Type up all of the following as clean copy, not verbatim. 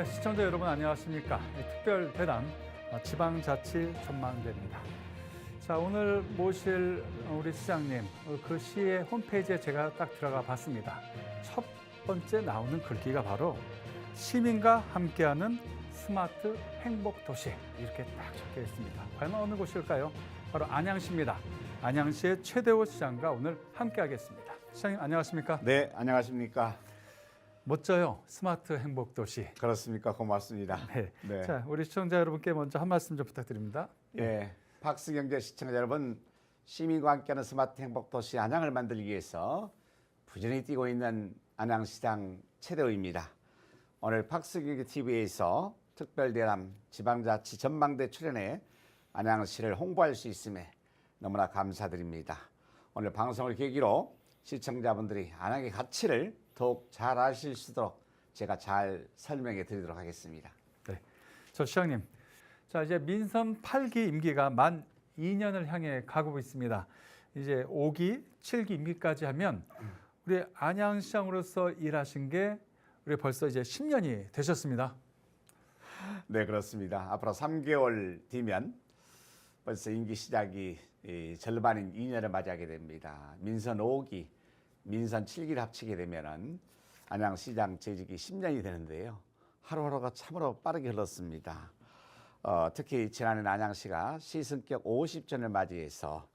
네, 시청자 여러분 안녕하십니까? 특별 대담 지방자치 전망대입니다. 자, 오늘 모실 우리 시장님 그 시의 홈페이지에 제가 딱 들어가 봤습니다. 첫 번째 나오는 글귀가 바로 시민과 함께하는 스마트 행복도시 이렇게 딱 적혀 있습니다. 과연 어느 곳일까요? 바로 안양시입니다. 안양시의 최대호 시장과 오늘 함께하겠습니다. 시장님 안녕하십니까? 네, 안녕하십니까? 멋져요. 스마트 행복도시. 그렇습니까? 고맙습니다. 네. 네. 자, 우리 시청자 여러분께 먼저 한 말씀 좀 부탁드립니다. 예, 박스경제 시청자 여러분, 시민과 함께하는 스마트 행복도시 안양을 만들기 위해서 부지런히 뛰고 있는 안양시장 최대호입니다. 오늘 박스경제 TV에서 특별대담 지방자치 전망대 출연해 안양시를 홍보할 수 있음에 너무나 감사드립니다. 오늘 방송을 계기로 시청자분들이 안양의 가치를 더욱 잘 아실 수 있도록 제가 잘 설명해 드리도록 하겠습니다. 네. 저 시장님. 자, 이제 민선 8기 임기가 만 2년을 향해 가고 있습니다. 이제 5기, 7기 임기까지 하면 우리 안양시장으로서 일하신 게 우리 벌써 이제 10년이 되셨습니다. 네, 그렇습니다. 앞으로 3개월 뒤면 벌써 임기 시작이 절반인 2년을 맞이하게 됩니다. 민선 5기, 민선 7기를 합치게 되면은 안양시장 재직이 10년이 되는데요. 하루하루가 참으로 빠르게 흘렀습니다. 특히 지난해 안양시가 시승격 50전을 맞이해서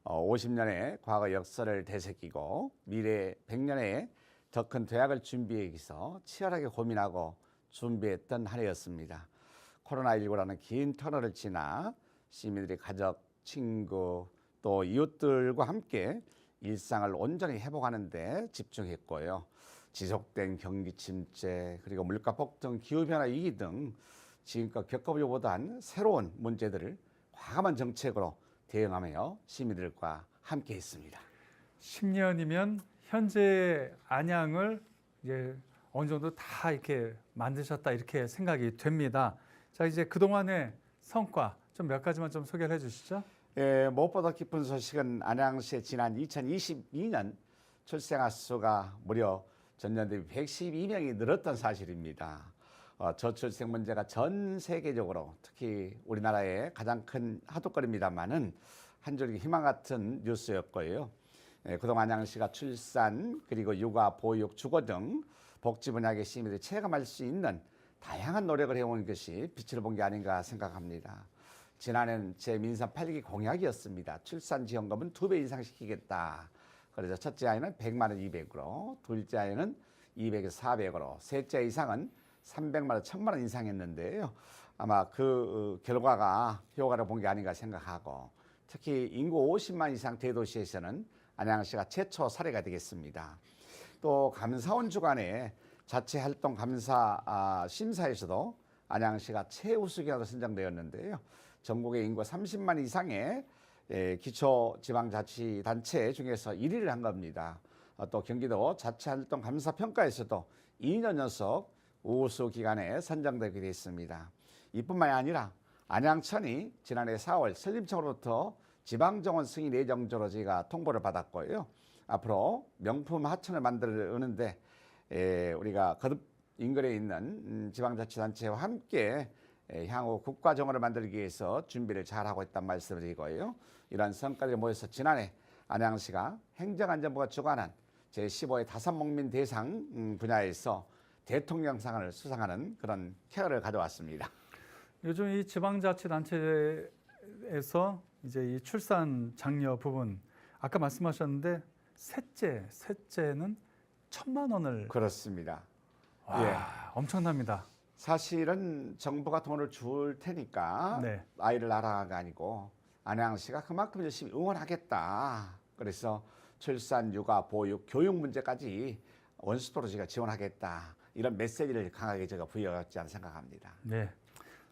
50년의 과거 역사를 되새기고 미래 100년의 더 큰 도약을 준비하기 위해서 치열하게 고민하고 준비했던 한 해였습니다. 코로나19라는 긴 터널을 지나 시민들이 가족, 친구, 또 이웃들과 함께 일상을 온전히 회복하는 데 집중했고요. 지속된 경기 침체, 그리고 물가 폭등, 기후변화 위기 등 지금껏 겪어보지 못한 새로운 문제들을 과감한 정책으로 대응하며 시민들과 함께 했습니다. 10년이면 현재 안양을 이제 어느 정도 다 이렇게 만드셨다 이렇게 생각이 됩니다. 자, 이제 그동안의 성과 좀 몇 가지만 좀 소개를 해 주시죠. 예, 무엇보다 기쁜 소식은 안양시의 지난 2022년 출생아 수가 무려 전년 대비 112명이 늘었던 사실입니다. 저출생 문제가 전 세계적으로 특히 우리나라의 가장 큰 화두거리입니다만은 한 줄기 희망 같은 뉴스였고요. 예, 그동안 안양시가 출산 그리고 육아, 보육, 주거 등 복지 분야의 시민들이 체감할 수 있는 다양한 노력을 해온 것이 빛을 본 게 아닌가 생각합니다. 지난해는 제 민선 8기 공약이었습니다. 출산 지원금은 2배 인상시키겠다. 그래서 첫째 아이는 100만 원 200으로, 둘째 아이는 200에서 400으로, 셋째 이상은 300만 원, 1000만 원 인상했는데요. 아마 그 결과가 효과를 본 게 아닌가 생각하고 특히 인구 50만 이상 대도시에서는 안양시가 최초 사례가 되겠습니다. 또 감사원 주관의 자치활동 감사 심사에서도 안양시가 최우수기관으로 선정되었는데요. 전국의 인구 30만 이상의 기초지방자치단체 중에서 1위를 한 겁니다. 또 경기도 자치활동 감사평가에서도 2년 연속 우수기관에 선정되게 됐습니다. 이뿐만이 아니라 안양천이 지난해 4월 산림청으로부터 지방정원 승인 예정조로 저희가 통보를 받았고요. 앞으로 명품 하천을 만드는데 우리가 거듭 인근에 있는 지방자치단체와 함께 향후 국가정원을 만들기 위해서 준비를 잘하고 있다는 말씀을 드리고요. 이러한 성과들이 모여서 지난해 안양시가 행정안전부가 주관한 제15회 다산목민 대상 분야에서 대통령상을 수상하는 그런 쾌거를 가져왔습니다. 요즘 이 지방자치단체에서 이제 이 출산 장려 부분 아까 말씀하셨는데 셋째는 1,000만 원을 그렇습니다. 와, 예. 엄청납니다. 사실은 정부가 돈을 줄 테니까 네. 아이를 낳아가 아니고 안양시가 그만큼 열심히 응원하겠다. 그래서 출산, 육아, 보육, 교육 문제까지 원수토로 제가 지원하겠다. 이런 메시지를 강하게 제가 부여했지 않나 생각합니다. 네.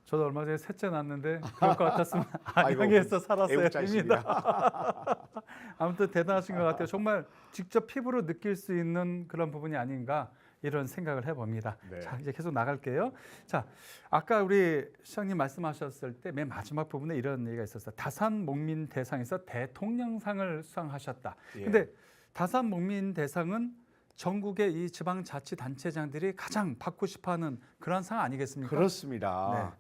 저도 얼마 전에 셋째 낳았는데 그럴 것 같았으면 아이고, 안양에서 살았어야 애국자십니다. 됩니다. 아무튼 대단하신 것 같아요. 정말 직접 피부로 느낄 수 있는 그런 부분이 아닌가 이런 생각을 해봅니다. 네. 자, 이제 계속 나갈게요. 자, 아까 우리 시장님 말씀하셨을 때 맨 마지막 부분에 이런 얘기가 있었어요. 다산목민 대상에서 대통령상을 수상하셨다. 예. 근데 다산목민 대상은 전국의 이 지방자치단체장들이 가장 받고 싶어하는 그런 상 아니겠습니까? 그렇습니다.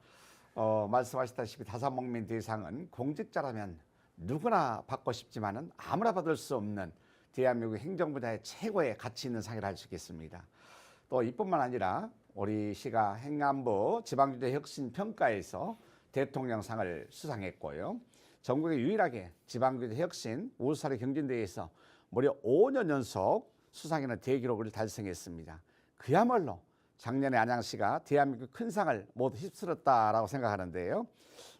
말씀하셨다시피 다산목민 대상은 공직자라면 누구나 받고 싶지만은 아무나 받을 수 없는 대한민국 행정부자의 최고의 가치 있는 상이라 할 수 있겠습니다. 또 이뿐만 아니라 우리 시가 행안부 지방주재 혁신 평가에서 대통령상을 수상했고요. 전국에 유일하게 지방주재 혁신 우수사례 경진대회에서 무려 5년 연속 수상에는 대기록을 달성했습니다. 그야말로 작년에 안양시가 대한민국 큰 상을 모두 휩쓸었다라고 생각하는데요.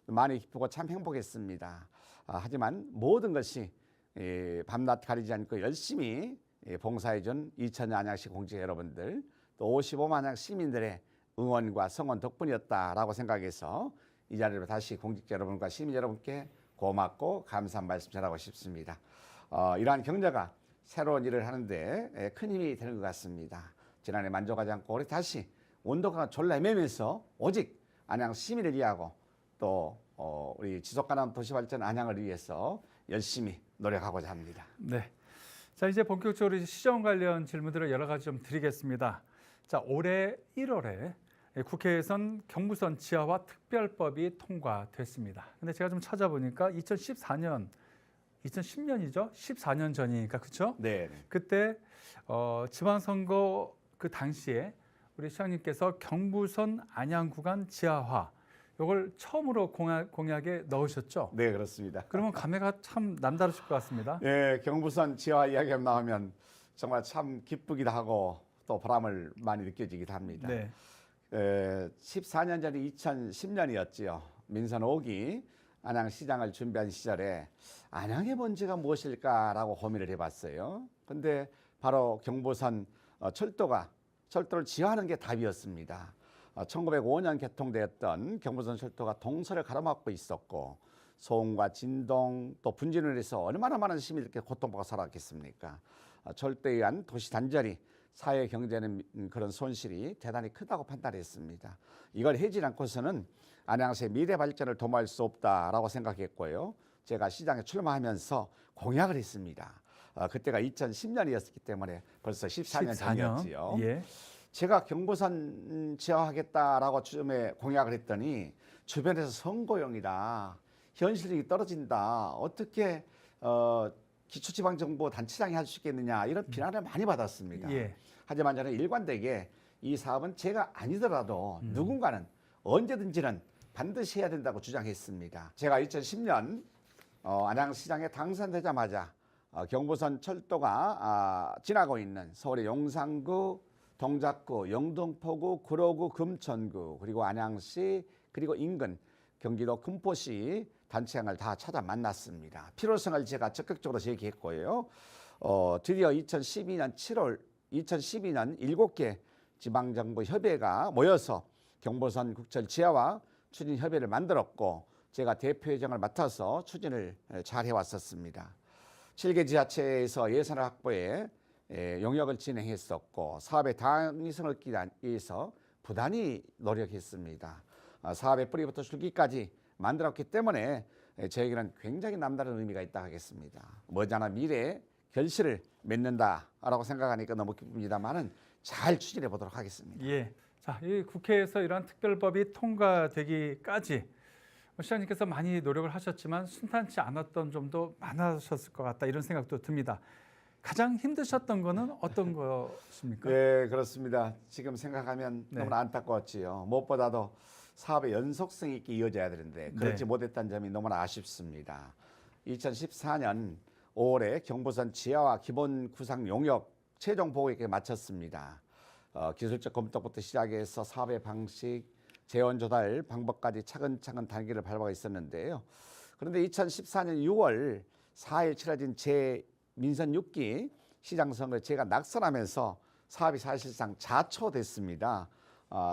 많이 기쁘고 참 행복했습니다. 하지만 모든 것이 밤낮 가리지 않고 열심히 봉사해준 2000년 안양시 공직 여러분들, 또 55만 안양 시민들의 응원과 성원 덕분이었다라고 생각해서 이 자리로 다시 공직자 여러분과 시민 여러분께 고맙고 감사한 말씀 전하고 싶습니다. 이러한 격려가 새로운 일을 하는데 큰 힘이 되는 것 같습니다. 지난해 만족하지 않고 올해 다시 온도가 졸라 매면서 오직 안양 시민을 위하고 또 우리 지속가능 도시발전 안양을 위해서 열심히 노력하고자 합니다. 네. 자, 이제 본격적으로 시정 관련 질문들을 여러 가지 좀 드리겠습니다. 자, 올해 1월에 국회에선 경부선 지하화 특별법이 통과됐습니다. 근데 제가 좀 찾아보니까 2014년, 2010년이죠? 14년 전이니까, 그렇죠? 네. 그때 지방선거 그 당시에 우리 시장님께서 경부선 안양 구간 지하화 이걸 처음으로 공약에 넣으셨죠? 네, 그렇습니다. 그러면 감회가 참 남다르실 것 같습니다. 예, 경부선 지하 이야기가 나오면 정말 참 기쁘기도 하고 또 보람을 많이 느껴지기도 합니다. 네. 14년 전이 2010년이었지요. 민선 5기 안양시장을 준비한 시절에 안양의 먼지가 무엇일까라고 고민을 해봤어요. 근데 바로 경부선 철도를 지하하는 게 답이었습니다. 1905년 개통되었던 경부선 철도가 동서를 가로막고 있었고 소음과 진동 또 분진을 해서 얼마나 많은 시민들께 고통받고 살았겠습니까? 철도에 의한 도시 단절이 사회 경제는 그런 손실이 대단히 크다고 판단했습니다. 이걸 해지 않고서는 안양시의 미래 발전을 도모할 수 없다라고 생각했고요. 제가 시장에 출마하면서 공약을 했습니다. 그때가 2010년이었기 때문에 벌써 14년 전이었지요. 예. 제가 경부선 지하하겠다라고 처음에 공약을 했더니 주변에서 선거용이다, 현실력이 떨어진다, 어떻게 기초지방정부 단체장이 할 수 있겠느냐 이런 비난을 많이 받았습니다. 예. 하지만 저는 일관되게 이 사업은 제가 아니더라도 누군가는 언제든지는 반드시 해야 된다고 주장했습니다. 제가 2010년 안양시장에 당선되자마자 경부선 철도가 지나고 있는 서울의 용산구, 동작구, 영등포구, 구로구, 금천구, 그리고 안양시, 그리고 인근 경기도 금포시 단체장을 다 찾아 만났습니다. 필요성을 제가 적극적으로 제기했고요. 드디어 2012년 7개 지방정부 협의회가 모여서 경부선 국철 지하화 추진 협의회를 만들었고 제가 대표회장을 맡아서 추진을 잘 해왔었습니다. 7개 지자체에서 예산을 확보해 용역을 진행했었고 사업의 당위성을 얻기 위해서 부단히 노력했습니다. 사업의 뿌리부터 줄기까지 만들었기 때문에 저에게는 굉장히 남다른 의미가 있다 하겠습니다. 머지않아 미래의 결실을 맺는다라고 생각하니까 너무 기쁩니다만은 잘 추진해 보도록 하겠습니다. 예. 자, 이 국회에서 이러한 특별법이 통과되기까지 시장님께서 많이 노력을 하셨지만 순탄치 않았던 점도 많으셨을 것 같다 이런 생각도 듭니다. 가장 힘드셨던 거는 어떤 것입니까? 네, 그렇습니다. 지금 생각하면 네. 너무나 안타까웠지요. 무엇보다도 사업의 연속성 있게 이어져야 되는데 그렇지 네. 못했다는 점이 너무나 아쉽습니다. 2014년 5월에 경부선 지하화 기본 구상 용역 최종 보고에 마쳤습니다. 기술적 검토부터 시작해서 사업의 방식, 재원 조달 방법까지 차근차근 단계를 밟아 있었는데요. 그런데 2014년 6월 4일 치러진 제 민선 6기 시장선거에 제가 낙선하면서 사업이 사실상 자초됐습니다.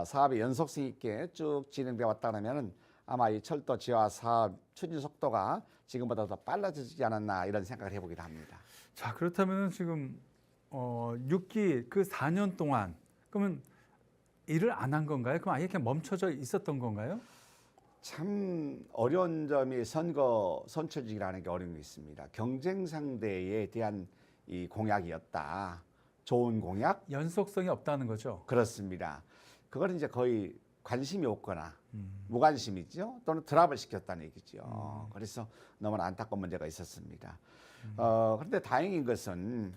사업이 연속성 있게 쭉 진행되어 왔다면 아마 이 철도 지하 사업 추진 속도가 지금보다 더 빨라지지 않았나 이런 생각을 해보기도 합니다. 자, 그렇다면 지금 6기 그 4년 동안 그러면 일을 안 한 건가요? 그럼 아예 그냥 멈춰져 있었던 건가요? 참 어려운 점이 선거 선출직이라는 게 어려운 게 있습니다. 경쟁 상대에 대한 이 공약이었다. 좋은 공약 연속성이 없다는 거죠. 그렇습니다. 그거는 이제 거의 관심이 없거나 무관심이죠. 또는 드랍을 시켰다는 얘기죠. 그래서 너무나 안타까운 문제가 있었습니다. 그런데 다행인 것은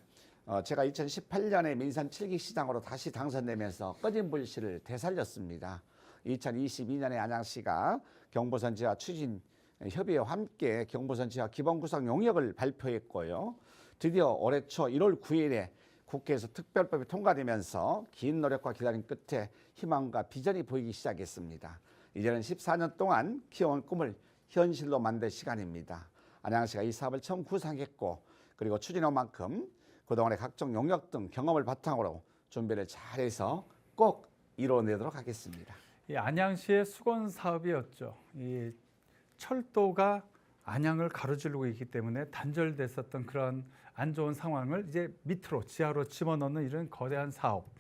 제가 2018년에 민선 7기 시장으로 다시 당선되면서 꺼진 불씨를 되살렸습니다. 2022년에 안양시가 경부선 지하 추진 협의회와 함께 경부선 지하 기본 구상 용역을 발표했고요. 드디어 올해 초 1월 9일에 국회에서 특별법이 통과되면서 긴 노력과 기다림 끝에 희망과 비전이 보이기 시작했습니다. 이제는 14년 동안 키워온 꿈을 현실로 만들 시간입니다. 안양시가 이 사업을 처음 구상했고 그리고 추진한 만큼 그동안의 각종 용역 등 경험을 바탕으로 준비를 잘해서 꼭 이뤄내도록 하겠습니다. 이 안양시의 수건 사업이었죠. 이 철도가 안양을 가로지르고 있기 때문에 단절됐었던 그런 안 좋은 상황을 이제 밑으로 지하로 집어넣는 이런 거대한 사업.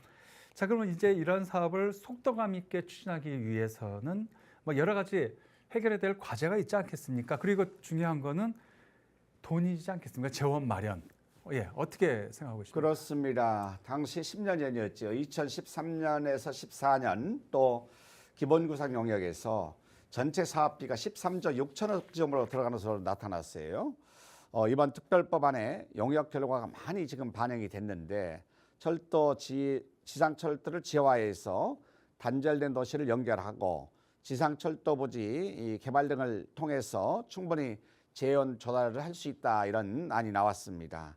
자, 그러면 이제 이런 사업을 속도감 있게 추진하기 위해서는 뭐 여러 가지 해결해야 될 과제가 있지 않겠습니까? 그리고 중요한 거는 돈이지 않겠습니까? 재원 마련. 예, 어떻게 생각하고 있습니까? 그렇습니다. 당시 10년 전이었죠. 2013년에서 14년 또 기본구상 용역에서 전체 사업비가 13조 6천억 정도로 들어가는 것으로 나타났어요. 이번 특별법안에 용역 결과가 많이 지금 반영이 됐는데 지상철도를 지하화해서 단절된 도시를 연결하고 지상철도 부지 개발 등을 통해서 충분히 재원 조달을 할 수 있다 이런 안이 나왔습니다.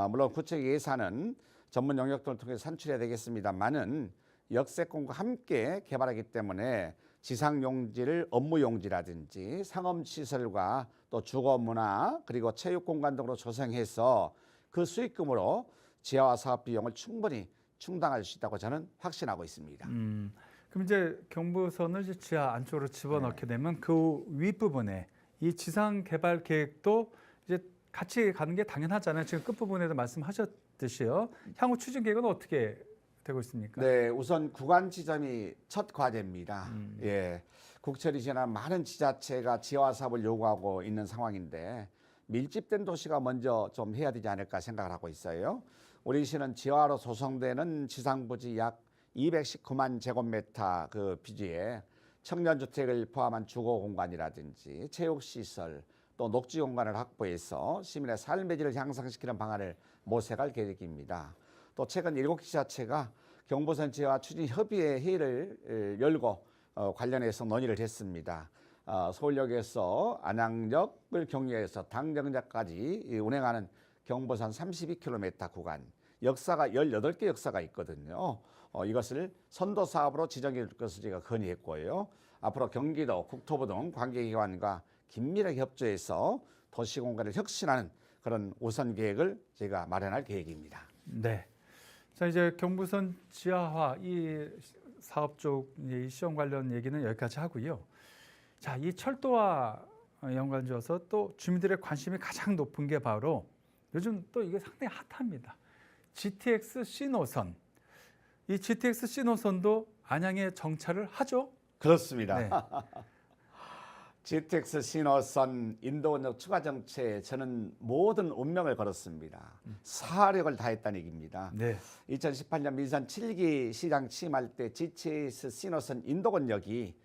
물론 구체적 예산은 전문 영역들을 통해 산출해야 되겠습니다만은 역세권과 함께 개발하기 때문에 지상 용지를 업무 용지라든지 상업 시설과 또 주거 문화 그리고 체육 공간 등으로 조성해서 그 수익금으로 지하화 사업 비용을 충분히 충당할 수 있다고 저는 확신하고 있습니다. 그럼 이제 경부선을 이제 지하 안쪽으로 집어넣게 되면 그 윗부분에 이 지상 개발 계획도 이제 같이 가는 게 당연하잖아요. 지금 끝부분에도 말씀하셨듯이요. 향후 추진 계획은 어떻게 되고 있습니까? 네, 우선 구간 지점이 첫 과제입니다. 예, 국철이 지난 많은 지자체가 지하화 사업을 요구하고 있는 상황인데 밀집된 도시가 먼저 좀 해야 되지 않을까 생각을 하고 있어요. 우리 시는 지하화로 조성되는 지상부지 약 219만 제곱미터 그 비지에 청년주택을 포함한 주거 공간이라든지 체육시설 또 녹지 공간을 확보해서 시민의 삶의 질을 향상시키는 방안을 모색할 계획입니다. 또 최근 7개 지자체가 경부선 지하화 추진 협의회 회의를 열고 관련해서 논의를 했습니다. 서울역에서 안양역을 경유해서 당정역까지 운행하는 경부선 32km 구간 역사가 18개 역사가 있거든요. 이것을 선도 사업으로 지정해 줄 것을 제가 건의했고요. 앞으로 경기도, 국토부 등 관계기관과 긴밀하게 협조해서 도시공간을 혁신하는 그런 우선 계획을 제가 마련할 계획입니다. 네. 자, 이제 경부선 지하화 이 사업 쪽 이 시험 관련 얘기는 여기까지 하고요. 자, 이 철도와 연관지어서 또 주민들의 관심이 가장 높은 게 바로 요즘 또 이게 상당히 핫합니다. GTX C 노선. 이 GTX C 노선도 안양에 정차를 하죠? 그렇습니다. 네. GTX 신호선 인도원역 추가 정체에 저는 모든 운명을 걸었습니다. 사력을 다했다는 얘기입니다. 네. 2018년 민선 7기 시장 취임할 때 GTX 신호선 인도원역이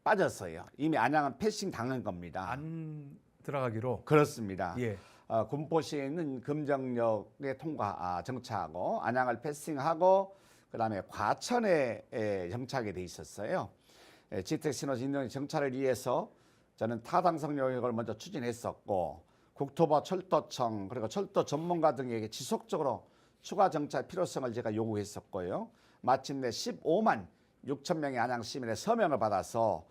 빠졌어요. 이미 안양은 패싱 당한 겁니다. 안 들어가기로. 그렇습니다. 예. 군포시에 있는 금정역에 정차하고 안양을 패싱하고 그다음에 과천에 정차하게 돼 있었어요. GTX 신호선 인도원역 정차를 위해서 저는 타당성 용역을 먼저 추진했었고 국토부와 철도청 그리고 철도 전문가 등에게 지속적으로 추가 정차 필요성을 제가 요구했었고요. 마침내 15만 6천 명의 안양 시민의 서명을 받아서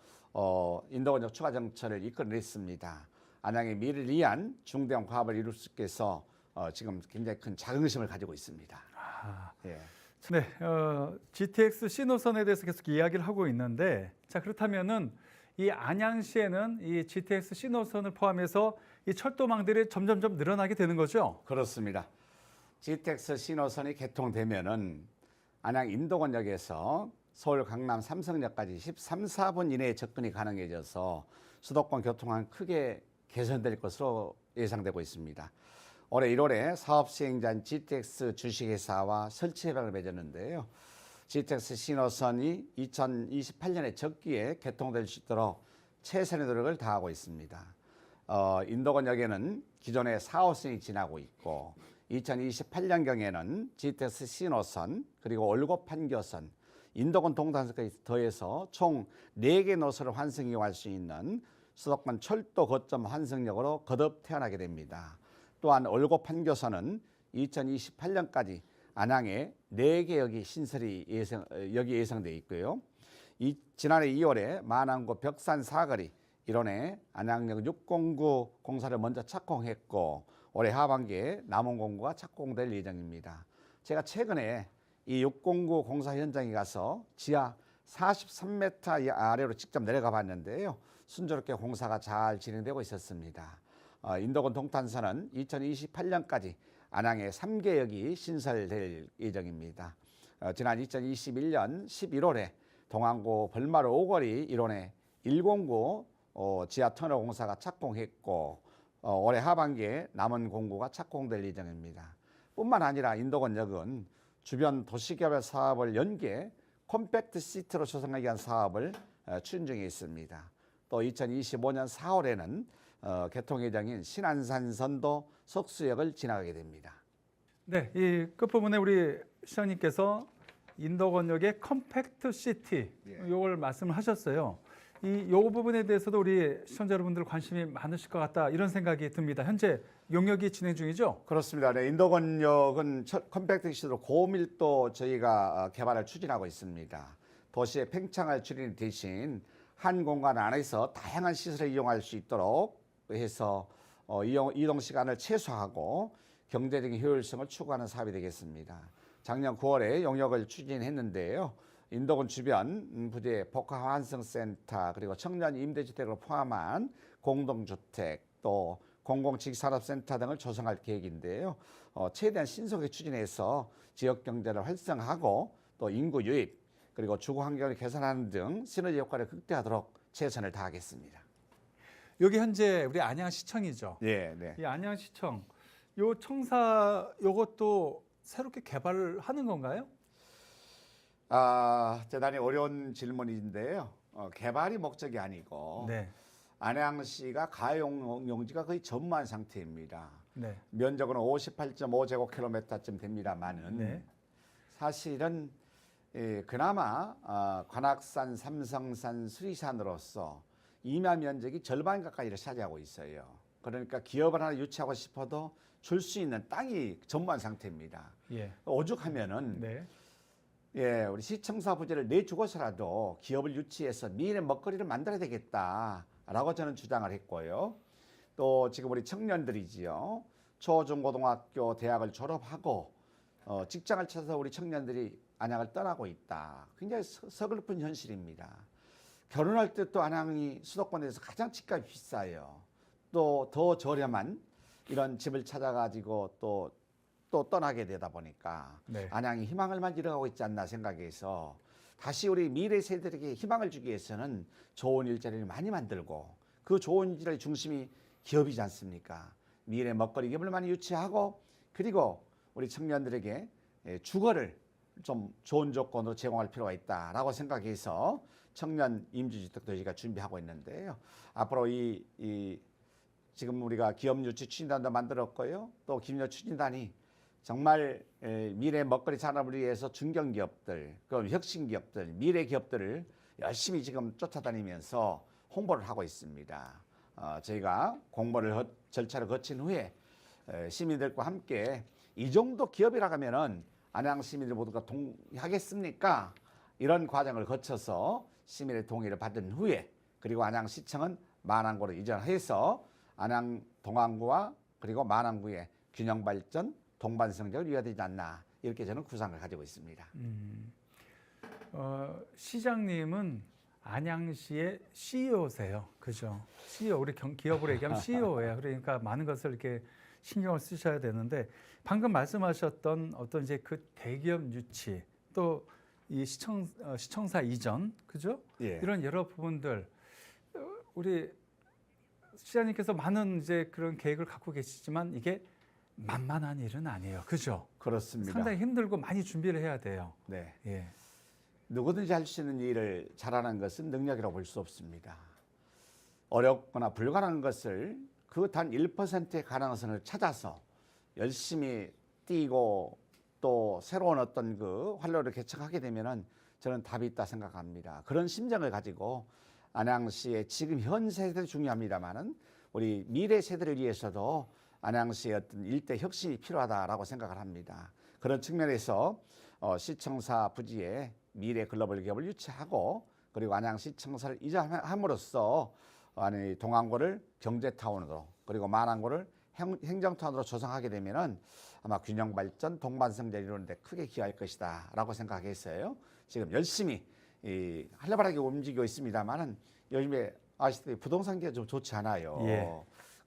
인도원역 추가 정차를 이끌어냈습니다. 안양의 미래를 위한 중대한 과업을 이룰 수 있게 해서 지금 굉장히 큰 자긍심을 가지고 있습니다. 예. 네, GTX C 노선에 대해서 계속 이야기를 하고 있는데, 자 그렇다면은 이 안양시에는 이 GTX C 노선을 포함해서 이 철도망들이 점점점 늘어나게 되는 거죠? 그렇습니다. GTX 신호선이 개통되면은 안양 인도권역에서 서울 강남 삼성역까지 13, 4분 이내에 접근이 가능해져서 수도권 교통은 크게 개선될 것으로 예상되고 있습니다. 올해 1월에 사업 시행자인 GTX 주식회사와 설치 협약을 맺었는데요. GTX 신호선이 2028년에 적기에 개통될 수 있도록 최선의 노력을 다하고 있습니다. 인도권역에는 기존의 4호선이 지나고 있고 2028년경에는 GTX 신호선 그리고 올고 판교선, 인도권 동탄선까지 더해서 총 4개 노선을 환승 이용할 수 있는 수도권 철도 거점 환승역으로 거듭 태어나게 됩니다. 또한 올고 판교선은 2028년까지 안양에 4개 역이 예상되어 있고요. 지난해 2월에 만안고 벽산 사거리 일원에 안양역 609 공사를 먼저 착공했고 올해 하반기에 남원 공구가 착공될 예정입니다. 제가 최근에 이 609 공사 현장에 가서 지하 43m 아래로 직접 내려가 봤는데요. 순조롭게 공사가 잘 진행되고 있었습니다. 인도권 동탄선은 2028년까지 안양에 3개 역이 신설될 예정입니다. 지난 2021년 11월에 동안고 벌마루 오거리 일원에 109 지하 터널 공사가 착공했고 올해 하반기에 남원 공구가 착공될 예정입니다. 뿐만 아니라 인도권역은 주변 도시개발 사업을 연계 컴팩트 시티로 조성하기 위한 사업을 추진 중에 있습니다. 또 2025년 4월에는 개통 예정인 신안산선도 석수역을 지나가게 됩니다. 네, 이 끝부분에 우리 시장님께서 인도권역의 컴팩트 시티 요걸 말씀을 하셨어요. 요 부분에 대해서도 우리 시청자 여러분들 관심이 많으실 것 같다 이런 생각이 듭니다. 현재 용역이 진행 중이죠? 그렇습니다. 네, 인도권역은 컴팩트 시티로 고밀도 저희가 개발을 추진하고 있습니다. 도시의 팽창을 줄이는 대신 한 공간 안에서 다양한 시설을 이용할 수 있도록 해서 이동 시간을 최소화하고 경제적인 효율성을 추구하는 사업이 되겠습니다. 작년 9월에 용역을 추진했는데요. 인도권 주변 부지의 복합환승센터 그리고 청년 임대주택을 포함한 공동주택 또 공공지식산업센터 등을 조성할 계획인데요. 최대한 신속하게 추진해서 지역 경제를 활성화하고 또 인구 유입 그리고 주거 환경을 개선하는 등 시너지 효과를 극대화하도록 최선을 다하겠습니다. 여기 현재 우리 안양시청이죠. 네, 네. 이 안양시청 요 청사 요것도 새롭게 개발을 하는 건가요? 대단히 어려운 질문인데요. 개발이 목적이 아니고 네. 안양시가 가용용지가 거의 전무한 상태입니다. 네. 면적은 58.5제곱킬로미터쯤 됩니다만은 네. 사실은 그나마 관악산, 삼성산, 수리산으로서 임야 면적이 절반 가까이를 차지하고 있어요. 그러니까 기업을 하나 유치하고 싶어도 줄 수 있는 땅이 전무한 상태입니다. 예. 오죽하면은 네. 우리 시청사 부지를 내주고서라도 기업을 유치해서 미래 먹거리를 만들어야 되겠다라고 저는 주장을 했고요. 또 지금 우리 청년들이지요. 초중고등학교 대학을 졸업하고 직장을 찾아서 우리 청년들이 안양을 떠나고 있다. 굉장히 서글픈 현실입니다. 결혼할 때 또 안양이 수도권에서 가장 집값이 비싸요. 또 더 저렴한 이런 집을 찾아가지고 또 떠나게 되다 보니까 네. 안양이 희망을만 잃어가고 있지 않나 생각해서 다시 우리 미래 세대들에게 희망을 주기 위해서는 좋은 일자리를 많이 만들고 그 좋은 일자리 중심이 기업이지 않습니까? 미래 먹거리 기업을 많이 유치하고 그리고 우리 청년들에게 주거를 좀 좋은 조건으로 제공할 필요가 있다라고 생각해서 청년 임대주택도 저희가 준비하고 있는데요. 앞으로 지금 우리가 기업 유치 추진단도 만들었고요. 또 기업 추진단이 정말 미래 먹거리 산업을 위해서 중견기업들, 그럼 혁신기업들, 미래 기업들을 열심히 지금 쫓아다니면서 홍보를 하고 있습니다. 저희가 공모를 절차를 거친 후에 시민들과 함께 이 정도 기업이라 하면은 안양 시민들 모두가 동의하겠습니까? 이런 과정을 거쳐서 시민의 동의를 받은 후에 그리고 안양시청은 만안구로 이전해서 안양 동안구와 그리고 만안구의 균형 발전, 동반 성장을 이어야 되지 않나 이렇게 저는 구상을 가지고 있습니다. 시장님은 안양시의 CEO세요, 그죠? CEO 우리 기업으로 얘기하면 CEO예요. 그러니까 많은 것을 이렇게 신경을 쓰셔야 되는데 방금 말씀하셨던 어떤 이제 그 대기업 유치 또 이 시청사 이전, 그죠? 예. 이런 여러 부분들 우리 시장님께서 많은 이제 그런 계획을 갖고 계시지만 이게 만만한 일은 아니에요. 그죠? 그렇습니다. 상당히 힘들고 많이 준비를 해야 돼요. 네. 예. 누구든지 할 수 있는 일을 잘하는 것은 능력이라고 볼 수 없습니다. 어렵거나 불가능한 것을 그 단 1%의 가능성을 찾아서 열심히 뛰고 또 새로운 어떤 그 활로를 개척하게 되면은 저는 답이 있다 생각합니다. 그런 심정을 가지고 안양시의 지금 현 세대도 중요합니다만은 우리 미래 세대를 위해서도 안양시의 어떤 일대 혁신이 필요하다라고 생각을 합니다. 그런 측면에서 시청사 부지에 미래 글로벌 기업을 유치하고 그리고 안양시청사를 이전함으로써 아니 동안고를 경제타운으로 그리고 만안고를 행정타운으로 조성하게 되면은 아마 균형 발전, 동반성대 이루는 데 크게 기여할 것이다라고 생각했어요. 지금 열심히 활발하게 움직이고 있습니다만은 요즘에 아시다시피 부동산 경기가 좀 좋지 않아요. 예.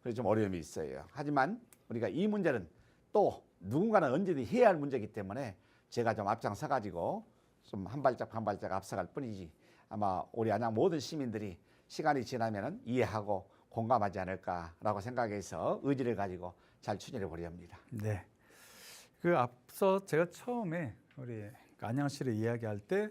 그래서 좀 어려움이 있어요. 하지만 우리가 이 문제는 또 누군가는 언제든지 해야 할 문제이기 때문에 제가 좀 앞장서 가지고 좀 한 발짝 앞서갈 뿐이지 아마 우리 안양 모든 시민들이 시간이 지나면은 이해하고 공감하지 않을까라고 생각해서 의지를 가지고 잘 추진해 보려 합니다. 네. 그 앞서 제가 처음에 우리 안양시를 이야기할 때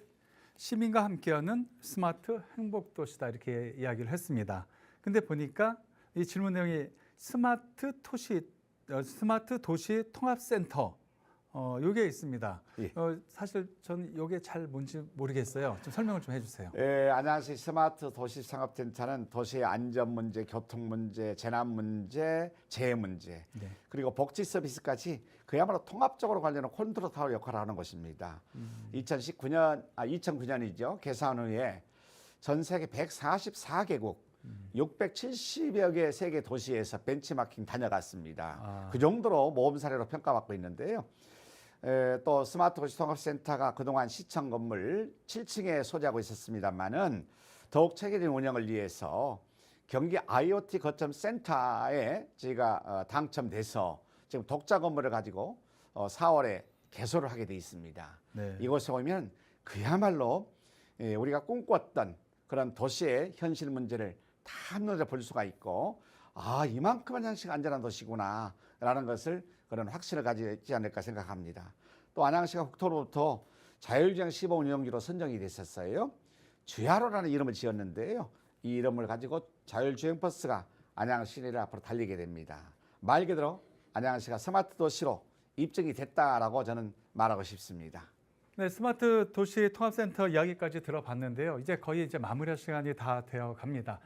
시민과 함께하는 스마트 행복 도시다 이렇게 이야기를 했습니다. 근데 보니까 이 질문 내용이 스마트 도시 통합센터 요게 있습니다. 예. 사실 저는 요게 잘 뭔지 모르겠어요. 좀 설명을 좀 해주세요. 안양시 스마트 도시 상업센터는 도시의 안전 문제, 교통 문제, 재난 문제, 재해 문제, 네. 그리고 복지 서비스까지 그야말로 통합적으로 관련한 컨트롤 타워 역할을 하는 것입니다. 2009년이죠. 개산 후에 전 세계 144개국 670여 개 세계 도시에서 벤치마킹 다녀갔습니다. 그 정도로 모범 사례로 평가받고 있는데요. 또 스마트 도시 통합센터가 그동안 시청 건물 7층에 소재하고 있었습니다만은 더욱 체계적인 운영을 위해서 경기 IoT 거점 센터에 저희가 당첨돼서 지금 독자 건물을 가지고 4월에 개소를 하게 돼 있습니다. 네. 이곳에 오면 그야말로 우리가 꿈꿨던 그런 도시의 현실 문제를 다 한눈에 볼 수가 있고 이만큼 안양시가 안전한 도시구나라는 것을 그런 확신을 가지지 않을까 생각합니다. 또 안양시가 국토로부터 자율주행 시범 운영지로 선정이 됐었어요. 주야로라는 이름을 지었는데요. 이 이름을 가지고 자율주행 버스가 안양 시내를 앞으로 달리게 됩니다. 말 그대로 안양시가 스마트 도시로 입증이 됐다라고 저는 말하고 싶습니다. 네, 스마트 도시 통합센터 이야기까지 들어봤는데요. 이제 거의 마무리할 시간이 다 되어 갑니다.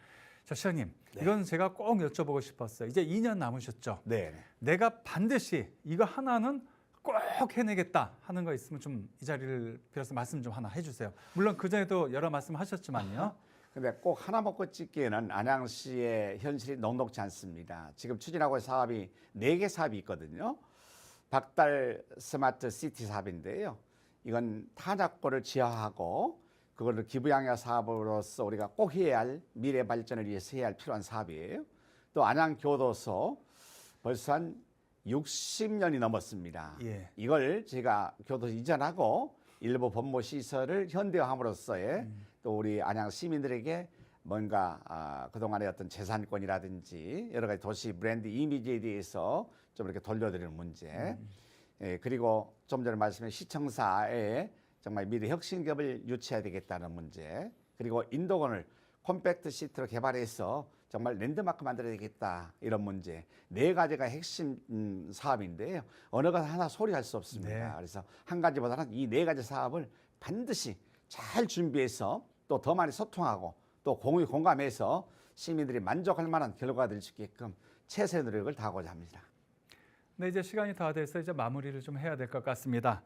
자, 시장님, 네. 이건 제가 꼭 여쭤보고 싶었어요. 이제 2년 남으셨죠? 네. 내가 반드시 이거 하나는 꼭 해내겠다 하는 거 있으면 좀 이 자리를 빌어서 말씀 좀 하나 해주세요. 물론 그 전에도 여러 말씀하셨지만요. 근데 꼭 하나 먹고 찍기에는 안양시의 현실이 녹록지 않습니다. 지금 추진하고 있는 사업이 4개 사업이 있거든요. 박달 스마트 시티 사업인데요. 이건 탄약고를 지하하고 그거를 기부양야 사업으로서 우리가 꼭 해야 할 미래 발전을 위해서 해야 할 필요한 사업이에요. 또 안양교도소 벌써 한 60년이 넘었습니다. 예. 이걸 제가 교도소 이전하고 일부 법무 시설을 현대화함으로써의 또 우리 안양 시민들에게 뭔가 그동안의 어떤 재산권이라든지 여러 가지 도시 브랜드 이미지에 대해서 좀 이렇게 돌려드리는 문제. 그리고 좀 전에 말씀해 시청사에 정말 미래 혁신 기업을 유치해야 되겠다는 문제. 그리고 인도권을 컴팩트 시티로 개발해서 정말 랜드마크 만들어야 되겠다 이런 문제. 4가지가 핵심 사업인데요. 어느 것 하나 소리할 수 없습니다. 네. 그래서 한 가지보다는 이 4가지 사업을 반드시 잘 준비해서 또 더 많이 소통하고 또 공감해서 시민들이 만족할 만한 결과가 될 수 있게끔 최선의 노력을 다하고자 합니다. 네, 이제 시간이 다 돼서 이제 마무리를 좀 해야 될 것 같습니다.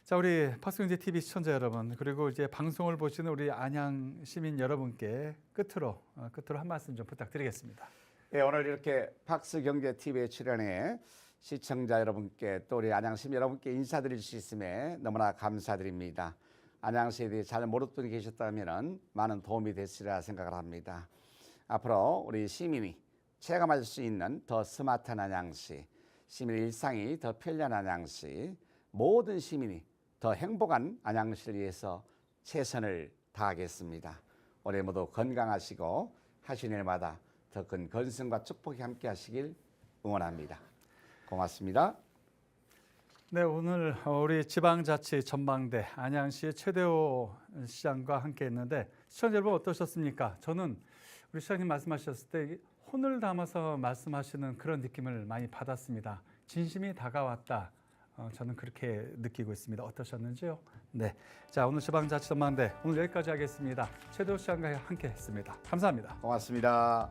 자, 우리 박수경제 TV 시청자 여러분, 그리고 이제 방송을 보시는 우리 안양 시민 여러분께 끝으로 한 말씀 좀 부탁드리겠습니다. 네, 오늘 이렇게 박수경제 TV에 출연해 시청자 여러분께 또 우리 안양 시민 여러분께 인사드릴 수 있음에 너무나 감사드립니다. 안양시에 대해 잘 모르는 분이 계셨다면 많은 도움이 됐으리라 생각을 합니다. 앞으로 우리 시민이 체감할 수 있는 더 스마트한 안양시, 시민의 일상이 더 편리한 안양시, 모든 시민이 더 행복한 안양시를 위해서 최선을 다하겠습니다. 올해 모두 건강하시고 하시는 일마다 더 큰 건승과 축복이 함께 하시길 응원합니다. 고맙습니다. 네, 오늘 우리 지방자치 전망대 안양시의 최대호 시장과 함께했는데 시청자 여러분 어떠셨습니까? 저는 우리 시장님 말씀하셨을 때 혼을 담아서 말씀하시는 그런 느낌을 많이 받았습니다. 진심이 다가왔다. 저는 그렇게 느끼고 있습니다. 어떠셨는지요? 네, 자 오늘 지방자치 전망대 오늘 여기까지 하겠습니다. 최대호 시장과 함께했습니다. 감사합니다. 고맙습니다.